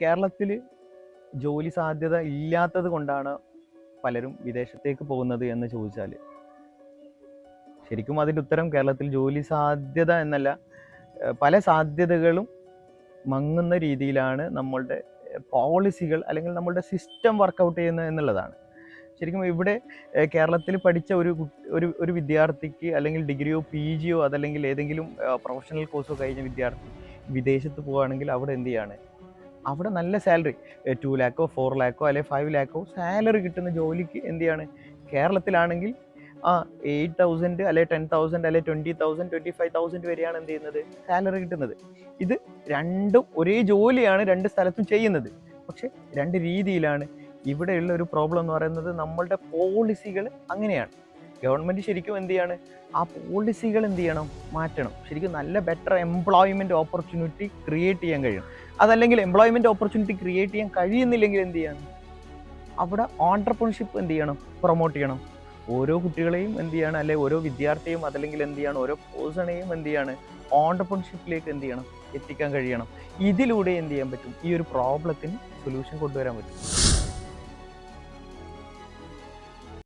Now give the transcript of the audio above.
കേരളത്തിൽ ജോലി സാധ്യത ഇല്ലാത്തത് കൊണ്ടാണ് പലരും വിദേശത്തേക്ക് പോകുന്നത് എന്ന് ചോദിച്ചാൽ ശരിക്കും അതിൻ്റെ ഉത്തരം കേരളത്തിൽ ജോലി സാധ്യത എന്നല്ല, പല സാധ്യതകളും മങ്ങുന്ന രീതിയിലാണ് നമ്മളുടെ പോളിസികൾ അല്ലെങ്കിൽ നമ്മളുടെ സിസ്റ്റം വർക്കൗട്ട് ചെയ്യുന്നത് എന്നുള്ളതാണ്. ശരിക്കും ഇവിടെ കേരളത്തിൽ പഠിച്ച ഒരു വിദ്യാർത്ഥിക്ക് അല്ലെങ്കിൽ ഡിഗ്രിയോ PGയോ അതല്ലെങ്കിൽ ഏതെങ്കിലും പ്രൊഫഷണൽ കോഴ്സോ കഴിഞ്ഞ വിദ്യാർത്ഥി വിദേശത്ത് പോവുകയാണെങ്കിൽ അവിടെ എന്ത് ചെയ്യാണ്, അവിടെ നല്ല സാലറി 2 ലാക്കോ 4 ലാക്കോ അല്ലെങ്കിൽ 5 ലാക്കോ സാലറി കിട്ടുന്ന ജോലിക്ക് എന്ത് ചെയ്യാണ്, കേരളത്തിലാണെങ്കിൽ 8,000 അല്ലെങ്കിൽ 10,000 അല്ലെങ്കിൽ 20,000 25,000 വരെയാണ് എന്ത് ചെയ്യുന്നത്, സാലറി കിട്ടുന്നത്. ഇത് രണ്ടും ഒരേ ജോലിയാണ് രണ്ട് സ്ഥലത്തും ചെയ്യുന്നത്, പക്ഷെ രണ്ട് രീതിയിലാണ്. ഇവിടെയുള്ള ഒരു പ്രോബ്ലം എന്ന് പറയുന്നത് നമ്മളുടെ പോളിസികൾ അങ്ങനെയാണ്. ഗവൺമെൻറ് ശരിക്കും എന്ത് ചെയ്യാണ്, ആ പോളിസികൾ എന്ത് ചെയ്യണം, മാറ്റണം. ശരിക്കും നല്ല ബെറ്റർ എംപ്ലോയ്മെൻറ്റ് ഓപ്പർച്യൂണിറ്റി ക്രിയേറ്റ് ചെയ്യാൻ കഴിയണം. അതല്ലെങ്കിൽ എംപ്ലോയ്മെൻറ്റ് ഓപ്പർച്യൂണിറ്റി ക്രിയേറ്റ് ചെയ്യാൻ കഴിയുന്നില്ലെങ്കിൽ എന്ത് ചെയ്യണം, അവിടെ ഓൺട്രപ്രണർഷിപ്പ് എന്ത് ചെയ്യണം, പ്രൊമോട്ട് ചെയ്യണം. ഓരോ കുട്ടികളെയും എന്ത് ചെയ്യണം, അല്ലെങ്കിൽ ഓരോ വിദ്യാർത്ഥിയും അതല്ലെങ്കിൽ എന്ത് ചെയ്യണം, ഓരോ പേഴ്സണെയും എന്ത് ചെയ്യാണ്, ഓൺട്രപ്രണർഷിപ്പിലേക്ക് എന്ത് ചെയ്യണം, എത്തിക്കാൻ കഴിയണം. ഇതിലൂടെ എന്ത് ചെയ്യാൻ പറ്റും, ഈ ഒരു പ്രോബ്ലത്തിന് സൊല്യൂഷൻ കൊണ്ടുവരാൻ പറ്റും.